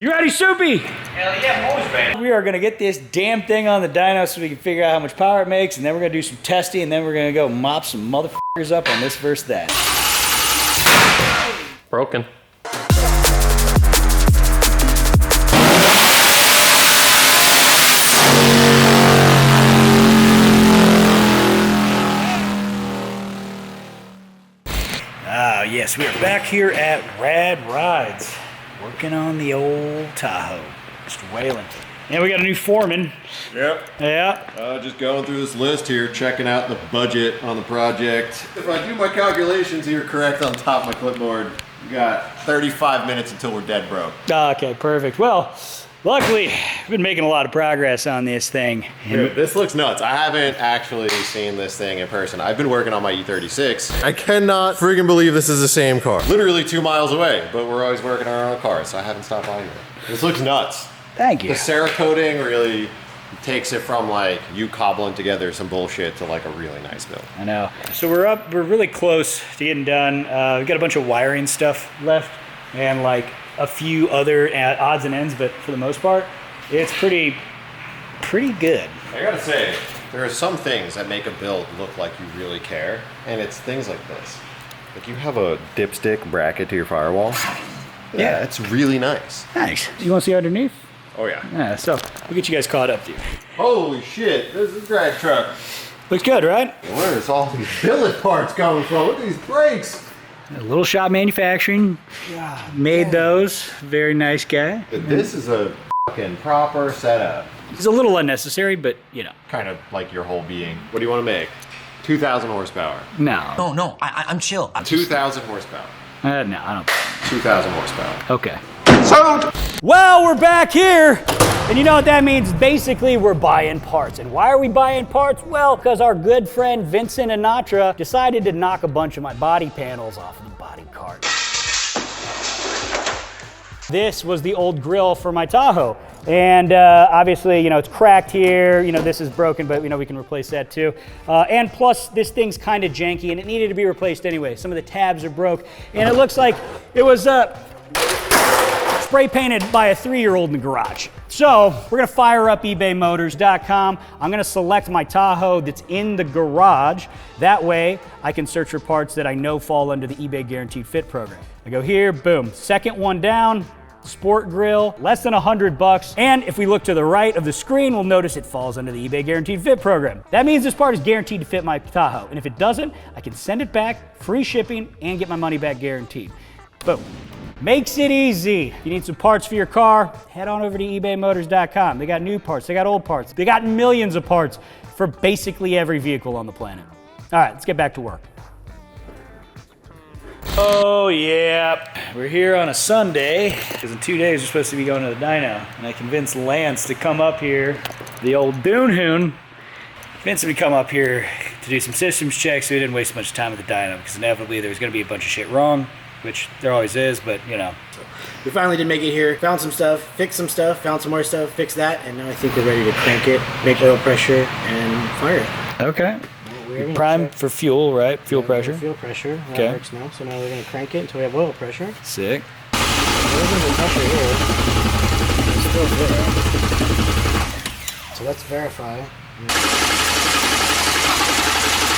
You ready, Soupy? Hell yeah, I'm always ready. We are gonna get this damn thing on the dyno so we can figure out how much power it makes, and then we're gonna do some testing, and then we're gonna go mop some motherfuckers up on this versus that. Broken. Ah, yes, we are back here at Rad Rides, working on the old Tahoe. Just wailing. And we got a new foreman. Yep. Yeah. Just going through this list here, checking out the budget on the project. If I do my calculations here correct on top of my clipboard, we got 35 minutes until we're dead broke. Okay, perfect. Well, luckily, we've been making a lot of progress on this thing. Dude, this looks nuts. I haven't actually seen this thing in person. I've been working on my E36. I cannot friggin' believe this is the same car. Literally 2 miles away, but we're always working on our own cars, so I haven't stopped buying it. This looks nuts. Thank you. The Cerakoting really takes it from like you cobbling together some bullshit to like a really nice build. I know. So we're really close to getting done. We've got a bunch of wiring stuff left and like a few other odds and ends, but for the most part, it's pretty good. I gotta say, there are some things that make a build look like you really care, and it's things like this. Like you have a dipstick bracket to your firewall. Yeah, it's really nice. Nice. You want to see underneath? Oh yeah. Yeah, so we'll get you guys caught up, dude. Holy shit, this is a drag truck. Looks good, right? Where is all these billet parts coming from? Look at these brakes. A Little Shop Manufacturing made those. Very nice guy. This is a fucking proper setup. It's a little unnecessary, but you know. Kind of like your whole being. What do you want to make? 2,000 horsepower. No. No, I'm chill. 2,000 horsepower. No, I don't. 2,000 horsepower. Okay. Well, we're back here, and you know what that means? Basically, we're buying parts. And why are we buying parts? Well, because our good friend Vincent Anatra decided to knock a bunch of my body panels off of the body cart. This was the old grill for my Tahoe. And obviously, you know, it's cracked here. You know, this is broken, but, you know, we can replace that too. And plus, this thing's kind of janky, and it needed to be replaced anyway. Some of the tabs are broke, and it looks like it was spray painted by a 3-year-old in the garage. So we're gonna fire up ebaymotors.com. I'm gonna select my Tahoe that's in the garage. That way, I can search for parts that I know fall under the eBay Guaranteed Fit program. I go here, boom. Second one down. Sport grill, less than $100. And if we look to the right of the screen, we'll notice it falls under the eBay Guaranteed Fit program. That means this part is guaranteed to fit my Tahoe. And if it doesn't, I can send it back, free shipping, and get my money back guaranteed. Boom. Makes it easy. If you need some parts for your car, head on over to ebaymotors.com. They got new parts, they got old parts, they got millions of parts for basically every vehicle on the planet. All right, let's get back to work. Oh yeah, we're here on a Sunday, because in 2 days we're supposed to be going to the dyno, and I convinced Lance to come up here, the old Hoon, convinced him to come up here to do some systems checks so we didn't waste much time at the dyno, because inevitably there was going to be a bunch of shit wrong, which there always is, but you know. We finally did make it here, found some stuff, fixed some stuff, found some more stuff, fixed that, and now I think we're ready to crank it, make oil pressure, and fire it. Okay. Prime for fuel, right? Fuel pressure. Fuel pressure. That Okay. works now. So now we're going to crank it until we have oil pressure. Sick. There isn't the pressure here. It's still there. So let's verify.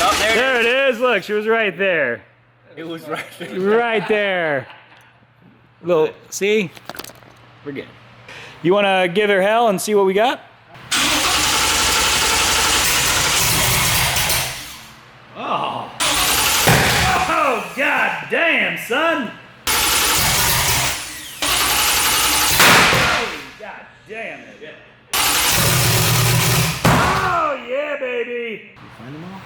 Oh, There it is. Look, she was right there. it was right there. Right there. Little, see? We're good. You want to give her hell and see what we got? Oh. Oh, god damn, son. Holy god damn it. Oh, yeah, baby. Find them all?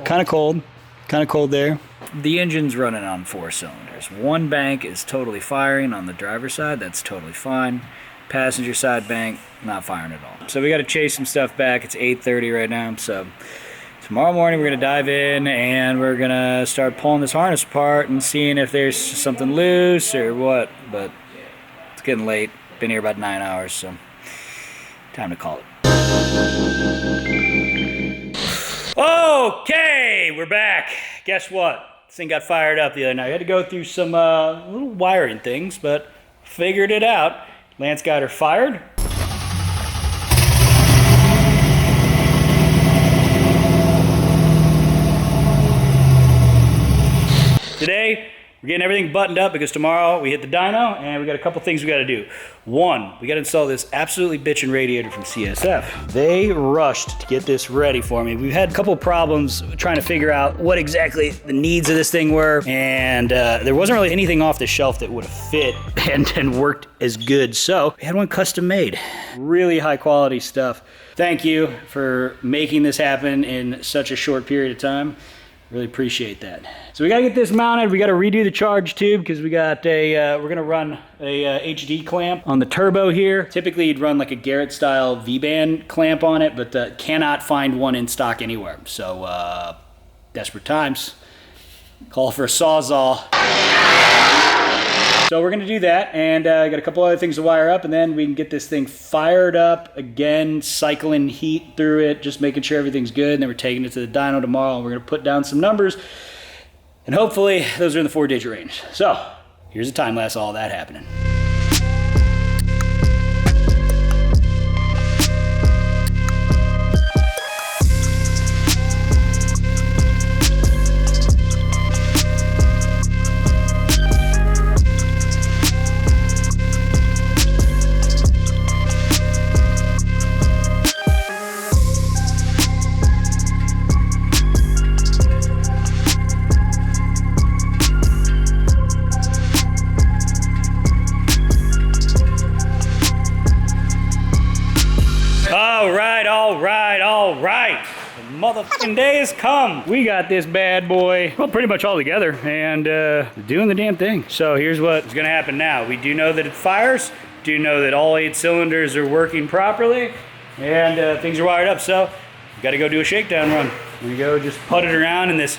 Kind of cold there. The engine's running on 4 cylinders. One bank is totally firing on the driver's side, that's totally fine. Passenger side bank, not firing at all. So we got to chase some stuff back. It's 8:30 right now, so tomorrow morning we're going to dive in and we're going to start pulling this harness apart and seeing if there's something loose or what, but it's getting late. Been here about 9 hours, so time to call it. Okay, we're back. Guess what? This thing got fired up the other night. I had to go through some little wiring things, but figured it out. Lance got her fired. Today, we're getting everything buttoned up because tomorrow we hit the dyno and we got a couple things we got to do. One, we got to install this absolutely bitchin' radiator from CSF. They rushed to get this ready for me. We've had a couple problems trying to figure out what exactly the needs of this thing were, and there wasn't really anything off the shelf that would have fit and worked as good. So we had one custom made. Really high quality stuff. Thank you for making this happen in such a short period of time. Really appreciate that. So we gotta get this mounted. We gotta redo the charge tube because we got a, we're gonna run a HD clamp on the turbo here. Typically you'd run like a Garrett style V-band clamp on it, but cannot find one in stock anywhere. So desperate times, call for a Sawzall. So we're gonna do that, and got a couple other things to wire up, and then we can get this thing fired up again, cycling heat through it, just making sure everything's good, and then we're taking it to the dyno tomorrow, and we're gonna put down some numbers, and hopefully those are in the 4-digit range. So here's a time lapse of all that happening. All right. The motherfucking day has come. We got this bad boy, well, pretty much all together, and doing the damn thing. So here's what's gonna happen now. We do know that it fires, do know that all 8 cylinders are working properly, and things are wired up, so we gotta go do a shakedown run. We go just put it around in this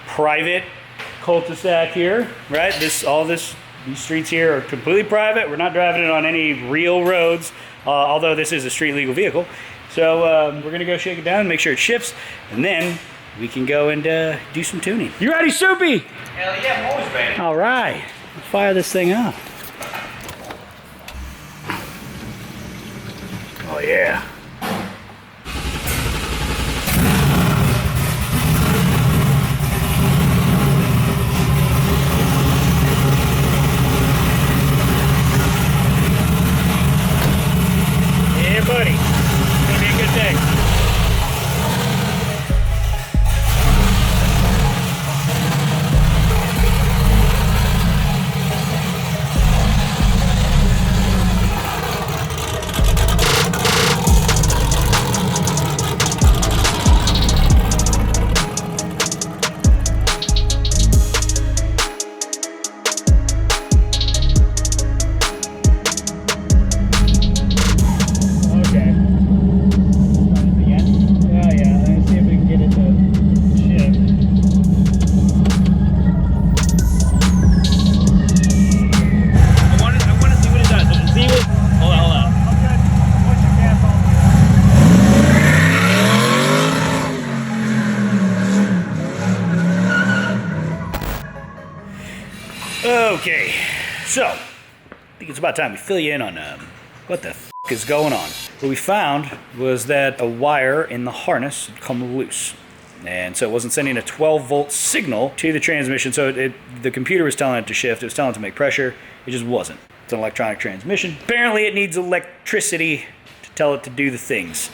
private cul-de-sac here, right? These streets here are completely private. We're not driving it on any real roads, although this is a street legal vehicle. So we're gonna go shake it down and make sure it ships, and then we can go and do some tuning. You ready, Soupy? Hell yeah, I'm always ready. All right, let's fire this thing up. Oh yeah. Yeah, buddy. It's gonna be a good day. Okay, so I think it's about time we fill you in on what the f is going on. What we found was that a wire in the harness had come loose, and so it wasn't sending a 12-volt signal to the transmission. So the computer was telling it to shift, it was telling it to make pressure, it just wasn't. It's an electronic transmission. Apparently it needs electricity to tell it to do the things,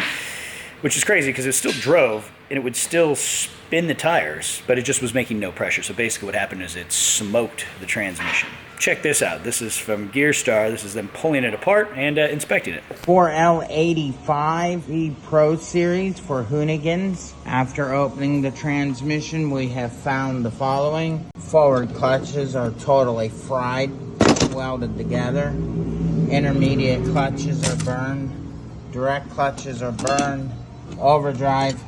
which is crazy because it still drove and it would still spin the tires, but it just was making no pressure. So basically what happened is it smoked the transmission. Check this out. This is from Gearstar. This is them pulling it apart and inspecting it. 4L85 Pro Series for Hoonigans. After opening the transmission, we have found the following. Forward clutches are totally fried, welded together. Intermediate clutches are burned. Direct clutches are burned. Overdrive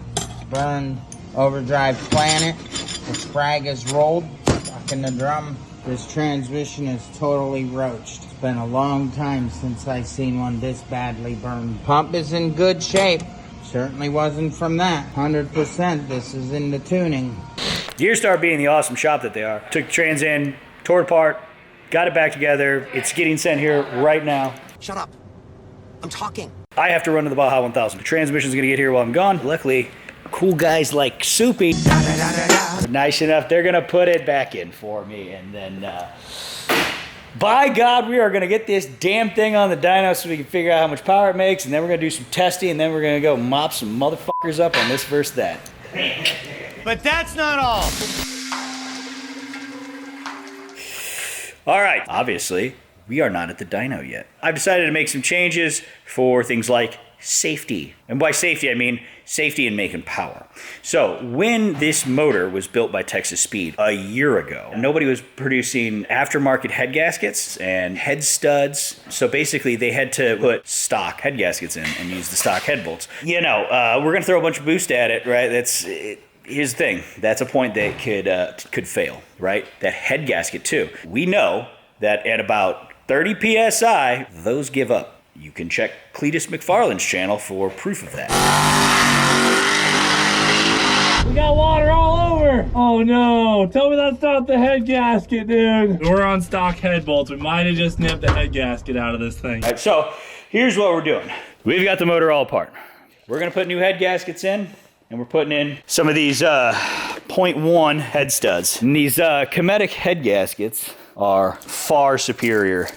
burned. Overdrive planet. The sprag is rolled. Stuck in the drum. This transmission is totally roached. It's been a long time since I've seen one this badly burned. Pump is in good shape. Certainly wasn't from that. 100%. This is in the tuning. Gearstar, being the awesome shop that they are, took the trans in, tore it apart, got it back together. It's getting sent here right now. Shut up. I'm talking. I have to run to the Baja 1000. The transmission's gonna get here while I'm gone. Luckily, cool guys like Soupy, nice enough, they're gonna put it back in for me. And then, by God, we are gonna get this damn thing on the dyno so we can figure out how much power it makes. And then we're gonna do some testing, and then we're gonna go mop some motherfuckers up on this versus that. But that's not all. All right, obviously, we are not at the dyno yet. I've decided to make some changes for things like safety. And by safety, I mean safety in making power. So when this motor was built by Texas Speed a year ago, nobody was producing aftermarket head gaskets and head studs. So basically they had to put stock head gaskets in and use the stock head bolts. You know, we're gonna throw a bunch of boost at it, right? Here's the thing, that's a point that could fail, right? That head gasket too. We know that at about 30 PSI, those give up. You can check Cletus McFarland's channel for proof of that. We got water all over. Oh no, tell me that's not the head gasket, dude. We're on stock head bolts. We might have just nipped the head gasket out of this thing. All right, so here's what we're doing. We've got the motor all apart. We're gonna put new head gaskets in, and we're putting in some of these 0.1 head studs. And these Cometic head gaskets are far superior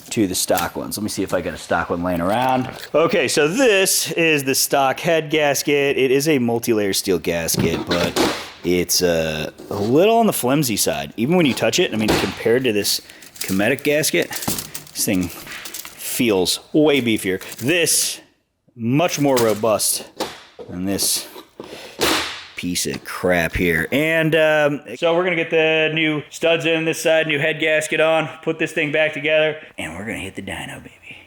to the stock ones. Let me see if I got a stock one laying around. Okay, so this is the stock head gasket. It is a multi-layer steel gasket, but it's a little on the flimsy side. Even when you touch it, I mean, compared to this Cometic gasket, this thing feels way beefier. This, much more robust than this piece of crap here. And so we're gonna get the new studs in this side, new head gasket on, put this thing back together, and we're gonna hit the dyno, baby.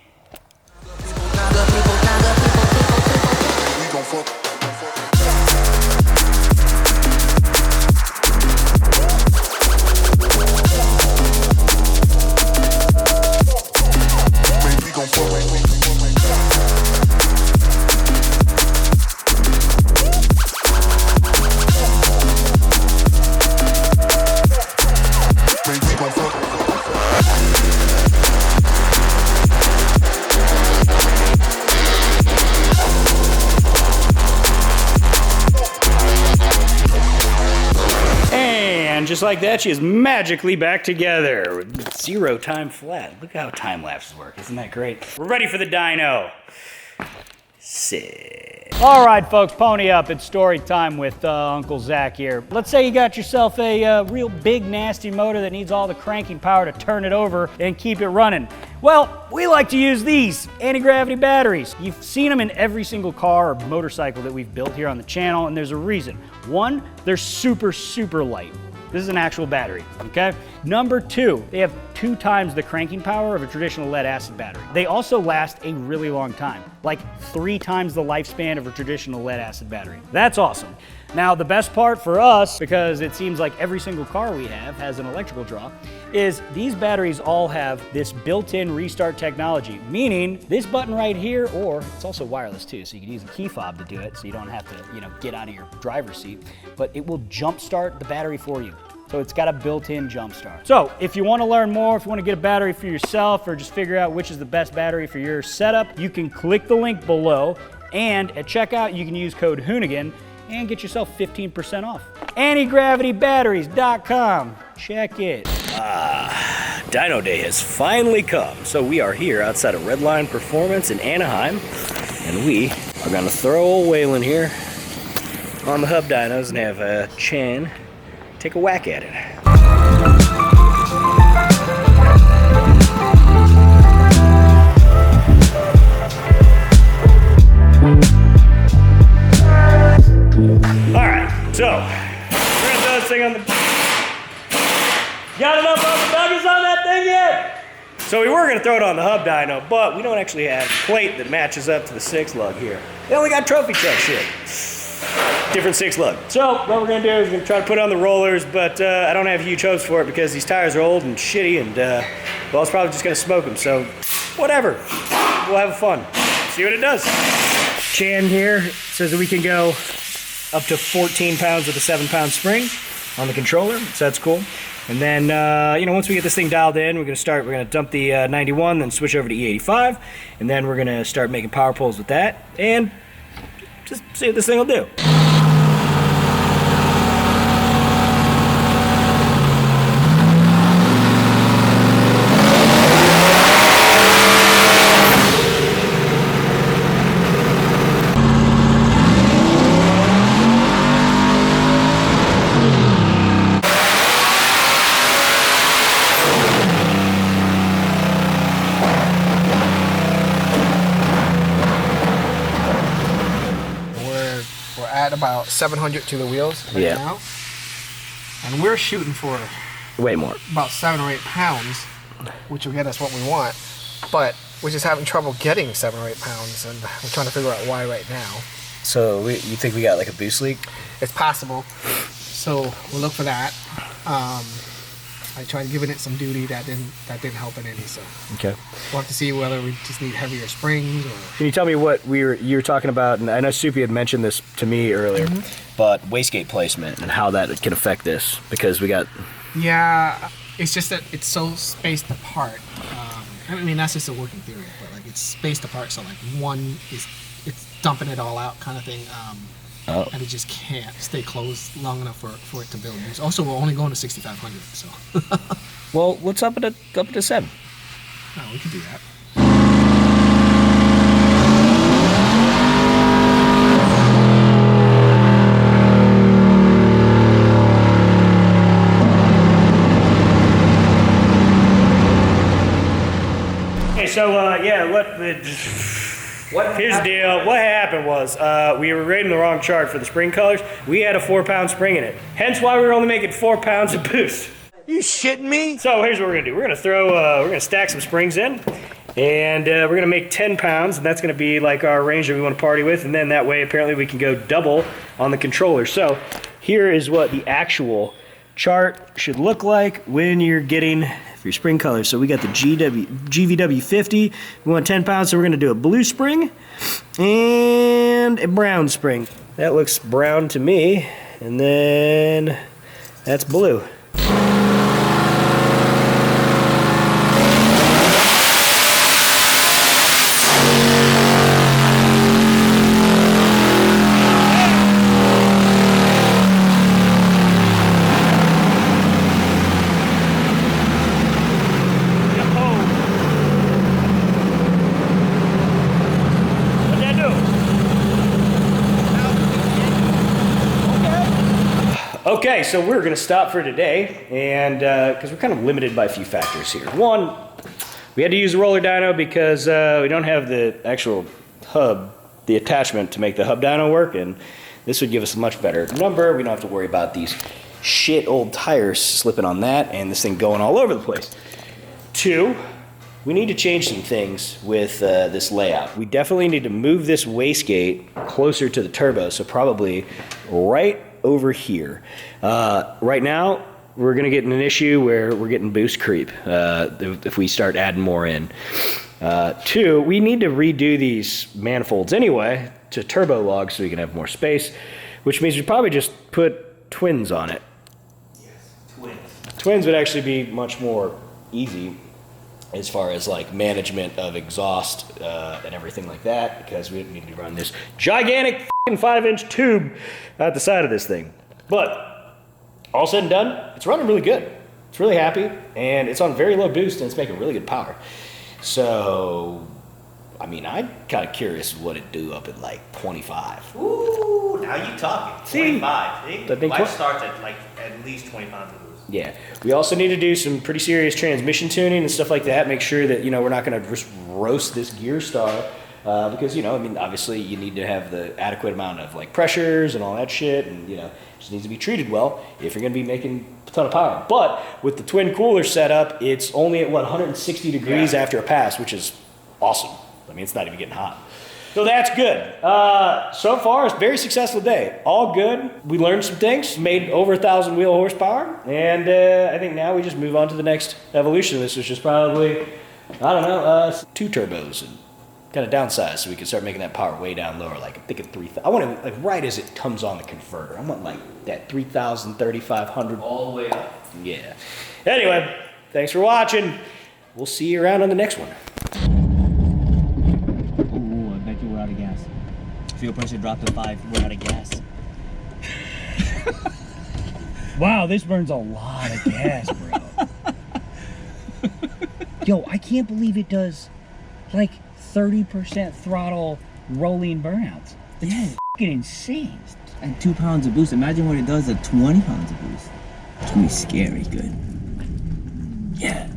Just like that, she is magically back together. 0 time flat. Look how time lapses work. Isn't that great? We're ready for the dyno. Sick. All right, folks, pony up. It's story time with Uncle Zach here. Let's say you got yourself a real big, nasty motor that needs all the cranking power to turn it over and keep it running. Well, we like to use these anti-gravity batteries. You've seen them in every single car or motorcycle that we've built here on the channel, and there's a reason. One, they're super, super light. This is an actual battery, okay? Number 2, they have 2 times the cranking power of a traditional lead acid battery. They also last a really long time, like 3 times the lifespan of a traditional lead acid battery. That's awesome. Now, the best part for us, because it seems like every single car we have has an electrical draw, is these batteries all have this built-in restart technology, meaning this button right here, or it's also wireless too, so you can use a key fob to do it, so you don't have to, get out of your driver's seat, but it will jump start the battery for you. So it's got a built-in jump start. So if you want to learn more, if you want to get a battery for yourself, or just figure out which is the best battery for your setup, you can click the link below, and at checkout, you can use code Hoonigan and get yourself 15% off. Antigravitybatteries.com. Check it. Dyno Day has finally come. So we are here outside of Redline Performance in Anaheim, and we are gonna throw old Waylon here on the hub dynos and have Chan take a whack at it. So, we're gonna throw this thing on the... Got enough rubber duggers on that thing yet? So we were gonna throw it on the hub dyno, but we don't actually have a plate that matches up to the 6 lug here. They only got trophy truck shit. Different 6 lug. So what we're gonna do is we're gonna try to put it on the rollers, but I don't have huge hopes for it because these tires are old and shitty, and well, it's probably just gonna smoke them, so whatever. We'll have fun. See what it does. Chan here says that we can go up to 14 pounds with a 7-pound spring. on the controller, so that's cool. And then, you know, once we get this thing dialed in, we're gonna dump the 91, then switch over to E85, and then we're gonna start making power poles with that, and just see what this thing will do. At about 700 to the wheels right now, and we're shooting for way more, about 7 or 8 pounds, which will get us what we want, but we're just having trouble getting 7 or 8 pounds, and I'm trying to figure out why right now. So you think we got like a boost leak? It's possible, so we'll look for that. I tried giving it some duty, that didn't help it any, so okay, we'll have to see whether we just need heavier springs or... Can you tell me what you were talking about? And I know Soupy had mentioned this to me earlier, but wastegate placement and how that can affect this, because we got... Yeah, it's just that it's so spaced apart. I mean, that's just a working theory, but like it's spaced apart, so like one is, it's dumping it all out kind of thing. And it just can't stay closed long enough for it to build. Also, we're only going to 6,500, so. Well, what's up at 7? Oh, we could do that. Hey, so here's the deal. What happened was we were rating the wrong chart for the spring colors. We had a 4-pound spring in it. Hence why we were only making 4 pounds of boost. You shitting me? So here's what we're gonna do. We're gonna stack some springs in, and we're gonna make 10 pounds, and that's gonna be like our range that we want to party with. And then that way, apparently, we can go double on the controller. So here is what the actual chart should look like when you're getting your spring colors. So we got the GVW 50. We want 10 pounds, so we're gonna do a blue spring and a brown spring. That looks brown to me, and then that's blue. Okay, so we're gonna stop for today, and because we're kind of limited by a few factors here. One, we had to use a roller dyno because we don't have the actual hub, the attachment to make the hub dyno work, and this would give us a much better number. We don't have to worry about these shit old tires slipping on that and this thing going all over the place. Two, we need to change some things with this layout. We definitely need to move this wastegate closer to the turbo, so probably right over here. Right now, we're gonna get in an issue where we're getting boost creep if we start adding more in. Two, we need to redo these manifolds anyway to turbo log so we can have more space, which means we probably just put twins on it. Yes, twins. Twins would actually be much more easy as far as like management of exhaust and everything like that, because we need to run this gigantic 5-inch tube at the side of this thing. But all said and done, it's running really good. It's really happy, and it's on very low boost, and it's making really good power. So, I mean, I'm kind of curious what it'd do up at like 25. Ooh, now you talking. See? 25. See? I think Life starts at like at least 25 degrees. Yeah, we also need to do some pretty serious transmission tuning and stuff like that. Make sure that, you know, we're not going to just roast this Gearstar because, you know, I mean, obviously you need to have the adequate amount of like pressures and all that shit, and, you know, it just needs to be treated well if you're going to be making a ton of power. But with the twin cooler setup, it's only at what, 160 degrees after a pass, which is awesome. I mean, it's not even getting hot. So that's good. So far, it's a very successful day. All good. We learned some things, made over 1,000 wheel horsepower, and I think now we just move on to the next evolution. This is just probably, I don't know, 2 turbos and kind of downsize so we can start making that power way down lower. Like I'm thinking 3,000. I want to like right as it comes on the converter. I want like that 3,000, 3,500 All the way up. Yeah. Anyway, thanks for watching. We'll see you around on the next one. Ooh, I bet you we're out of gas. Fuel pressure dropped to 5. We're out of gas. Wow, this burns a lot of gas, bro. Yo, I can't believe it does like 30% throttle rolling burnouts. That's fucking insane. And 2 pounds of boost. Imagine what it does at 20 pounds of boost. It's gonna be scary good. Yeah.